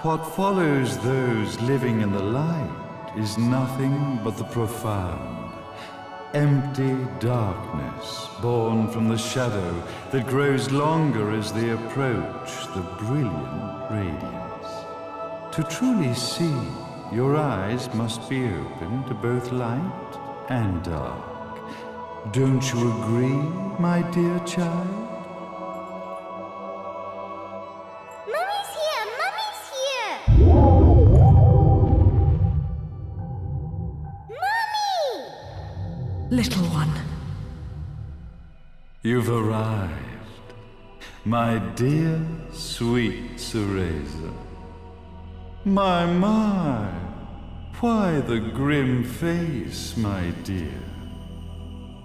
What follows those living in the light is nothing but the profound, empty darkness born from the shadow that grows longer as they approach the brilliant radiance. To truly see, your eyes must be open to both light and dark. Don't you agree, my dear child? Mummy's here! Mummy's here! Mummy! Little one. You've arrived, my dear, sweet Cereza. My, why the grim face, my dear?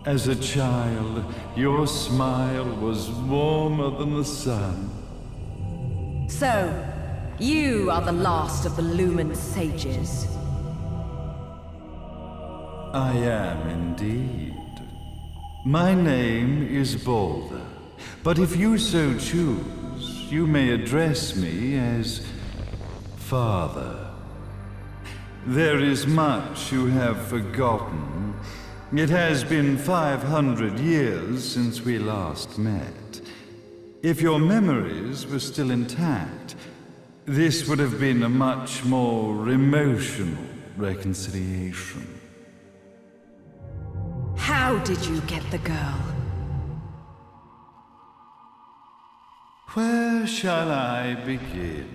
As a child, your smile was warmer than the sun. So, you are the last of the Lumen sages. I am indeed. My name is Balder, but if you so choose, you may address me as Father. There is much you have forgotten. It has been 500 years since we last met. If your memories were still intact, this would have been a much more emotional reconciliation. How did you get the girl? Where shall I begin?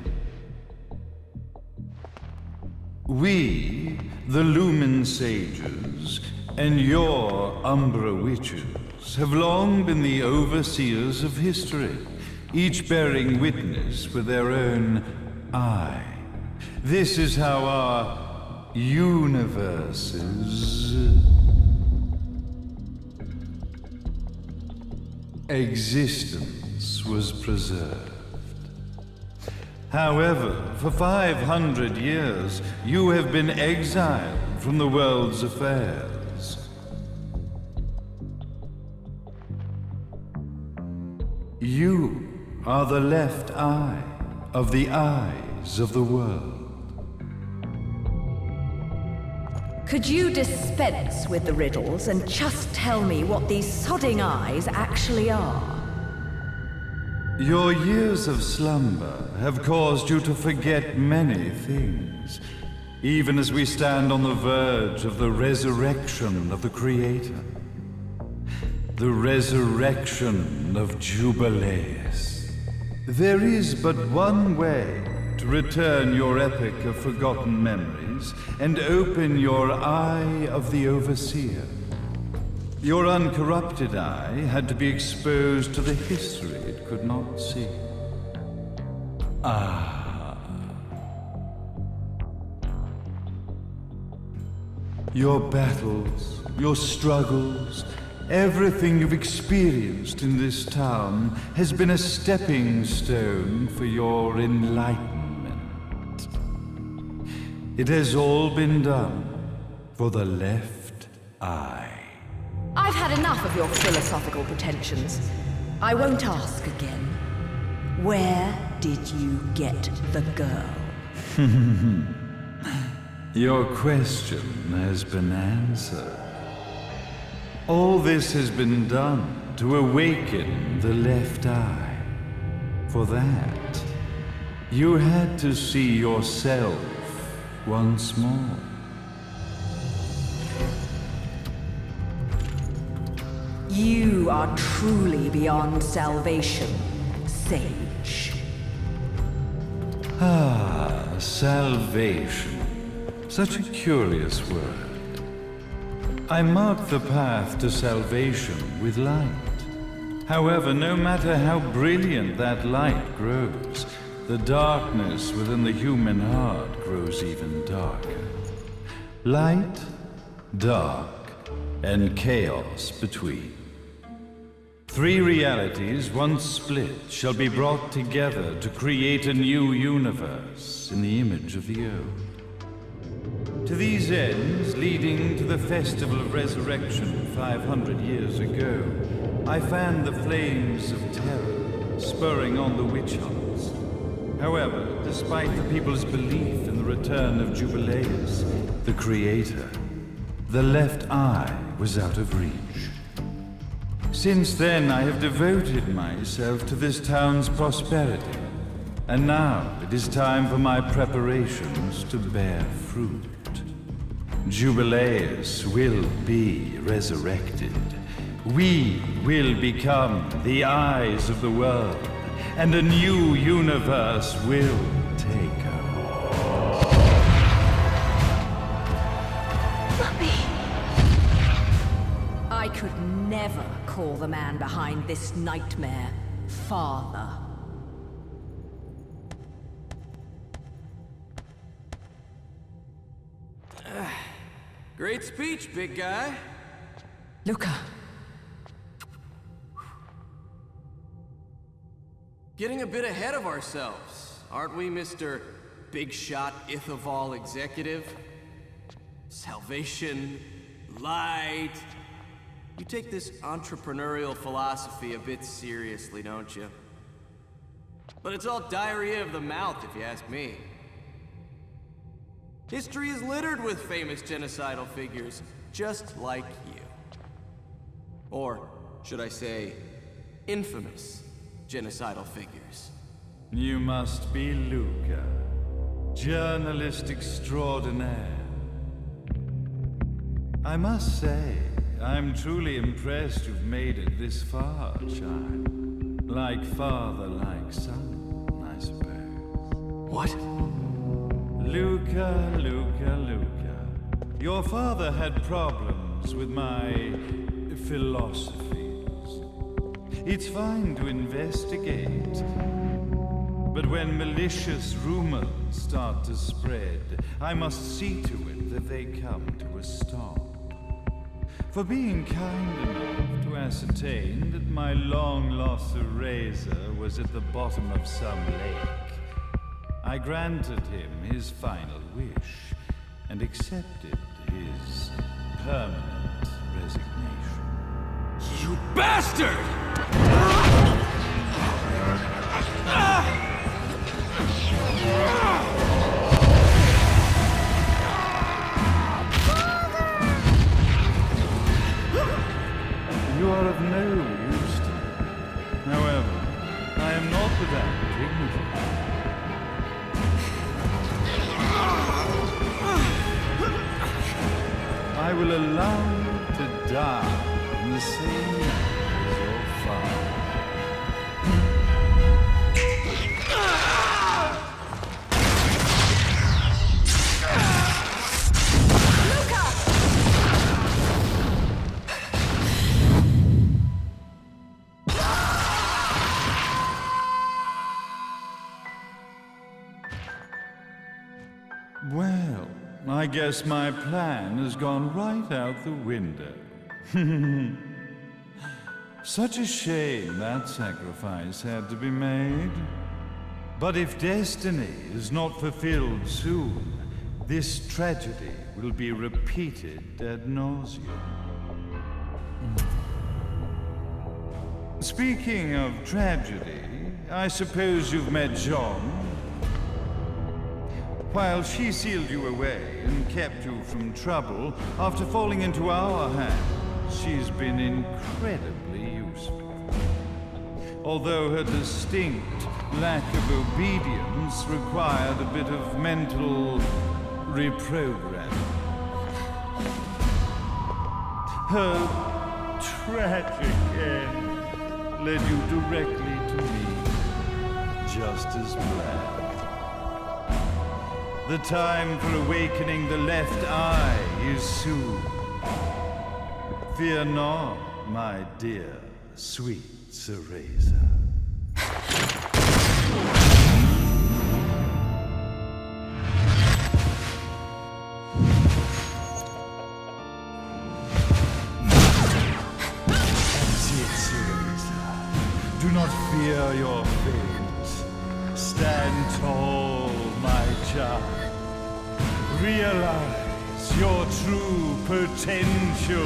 We, the Lumen sages, and your Umbra witches have long been the overseers of history, each bearing witness with their own eye. This is how our universe's existence was preserved. However, for 500 years, you have been exiled from the world's affairs. You are the left eye of the eyes of the world. Could you dispense with the riddles and just tell me what these sodding eyes actually are? Your years of slumber have caused you to forget many things, even as we stand on the verge of the resurrection of the Creator. The resurrection of Jubileus. There is but one way to return your epic of forgotten memories and open your eye of the Overseer. Your uncorrupted eye had to be exposed to the history it could not see. Your battles, your struggles, everything you've experienced in this town has been a stepping stone for your enlightenment. It has all been done for the left eye. I've had enough of your philosophical pretensions. I won't ask again. Where did you get the girl? Your question has been answered. All this has been done to awaken the left eye. For that, you had to see yourself once more. You are truly beyond salvation, sage. Salvation. Such a curious word. I mark the path to salvation with light. However, no matter how brilliant that light grows, the darkness within the human heart grows even darker. Light, dark, and chaos between. Three realities, once split, shall be brought together to create a new universe in the image of the old. To these ends, leading to the Festival of Resurrection 500 years ago, I fanned the flames of terror, spurring on the witch hunts. However, despite the people's belief in the return of Jubileus, the creator, the left eye was out of reach. Since then, I have devoted myself to this town's prosperity, and now it is time for my preparations to bear fruit. Jubileus will be resurrected. We will become the eyes of the world, and a new universe will take hold. Mummy! I could never call the man behind this nightmare father. Great speech, big guy. Luca. Getting a bit ahead of ourselves, aren't we, Mr. Big Shot Ithaval Executive? Salvation, light. You take this entrepreneurial philosophy a bit seriously, don't you? But it's all diarrhea of the mouth, if you ask me. History is littered with famous genocidal figures, just like you. Or, should I say, infamous genocidal figures. You must be Luca, journalist extraordinaire. I must say, I'm truly impressed you've made it this far, child. Like father, like son, I suppose. What? Luca, Luca, Luca. Your father had problems with my philosophies. It's fine to investigate, but when malicious rumors start to spread, I must see to it that they come to a stop. For being kind enough to ascertain that my long-lost eraser was at the bottom of some lake, I granted him his final wish and accepted his permanent resignation. You bastard! You are of no use to me. However, I am not without dignity. I will allow you to die in the same way as your father. Well, I guess my plan has gone right out the window. Such a shame that sacrifice had to be made. But if destiny is not fulfilled soon, this tragedy will be repeated ad nauseum. Speaking of tragedy, I suppose you've met Jean. While she sealed you away and kept you from trouble, after falling into our hands, she's been incredibly useful. Although her distinct lack of obedience required a bit of mental reprogramming. Her tragic end led you directly to me, just as planned. The time for awakening the left eye is soon. Fear not, my dear, sweet Cereza. Do not fear your fate. Stand tall, my child. Realize your true potential.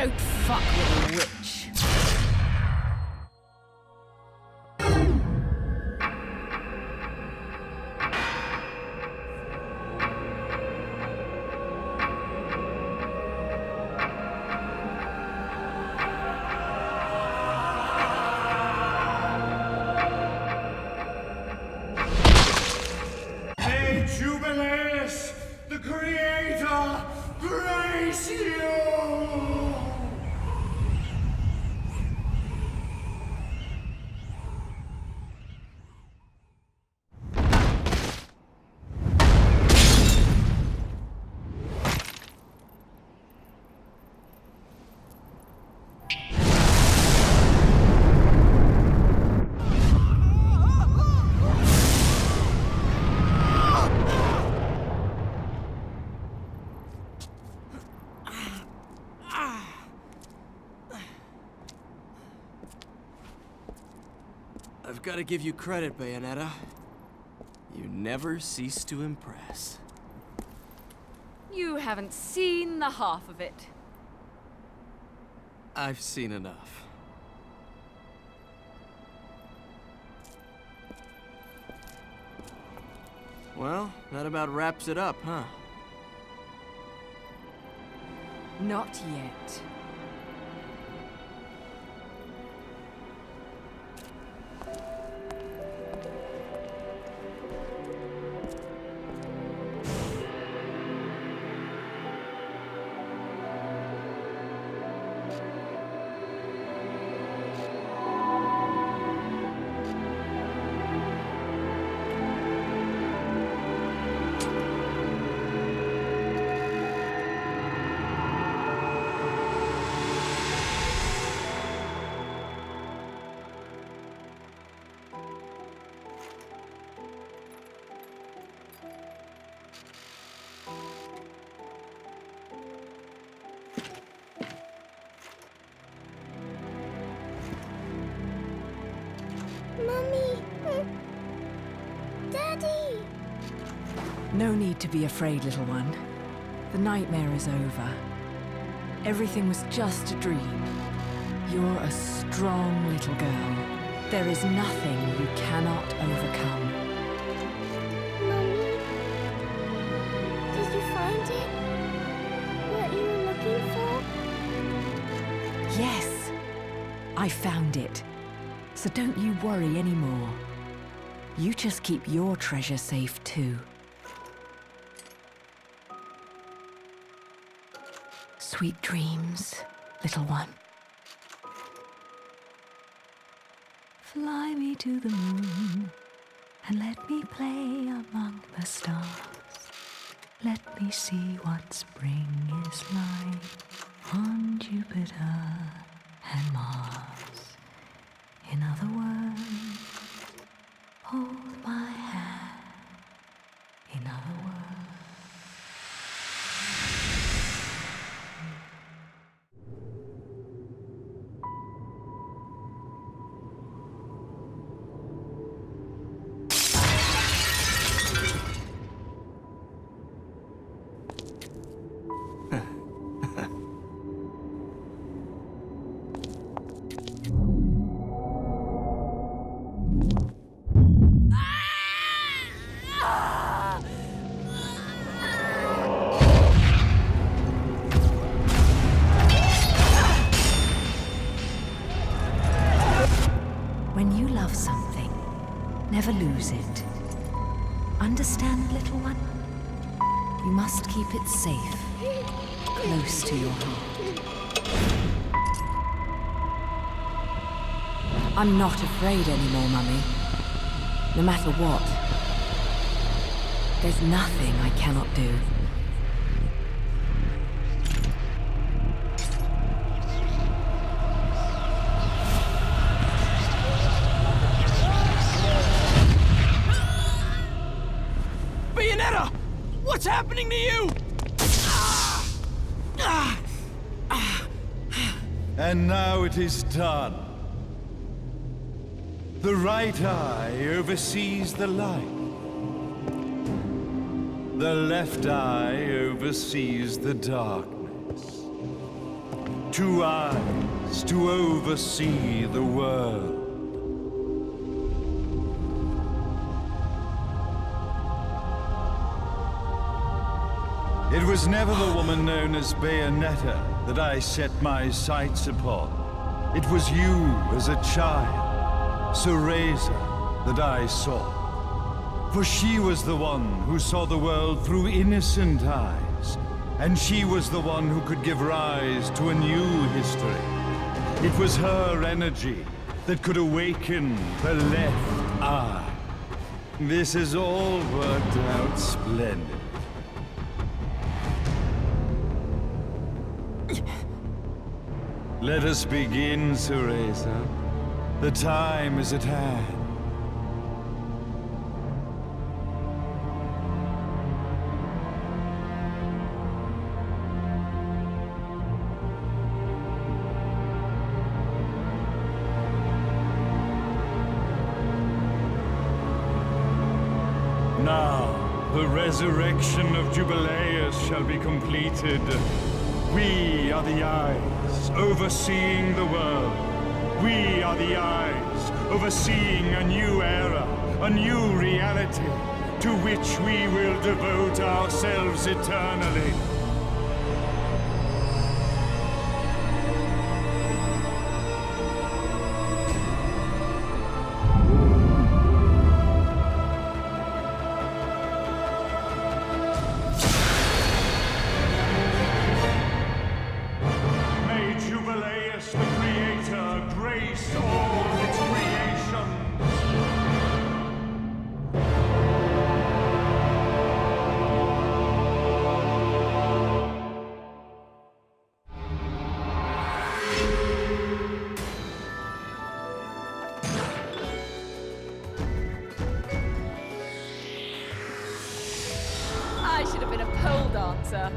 Don't fuck with a witch. May Jubileus, the Creator, grace you! I've got to give you credit, Bayonetta. You never cease to impress. You haven't seen the half of it. I've seen enough. Well, that about wraps it up, huh? Not yet. Mummy! Daddy! No need to be afraid, little one. The nightmare is over. Everything was just a dream. You're a strong little girl. There is nothing you cannot overcome. Mummy? Did you find it? What you were looking for? Yes, I found it. So don't you worry anymore. You just keep your treasure safe too. Sweet dreams, little one. Fly me to the moon and let me play among the stars. Let me see what spring is like on Jupiter and Mars. In other words, hold my hand. In other words. When you love something, never lose it. Understand, little one? You must keep it safe, close to your heart. I'm not afraid anymore, Mummy. No matter what. There's nothing I cannot do. Bayonetta! What's happening to you? And now it is done. The right eye oversees the light. The left eye oversees the darkness. 2 eyes to oversee the world. It was never the woman known as Bayonetta that I set my sights upon. It was you as a child, Cereza, that I saw. For she was the one who saw the world through innocent eyes, and she was the one who could give rise to a new history. It was her energy that could awaken the left eye. This has all worked out splendid. Let us begin, Cereza. The time is at hand. Now, the resurrection of Jubileus shall be completed. We are the eyes overseeing the world. We are the eyes overseeing a new era, a new reality, to which we will devote ourselves eternally. Jubileus, the Creator, grace all its creations. I should have been a pole dancer.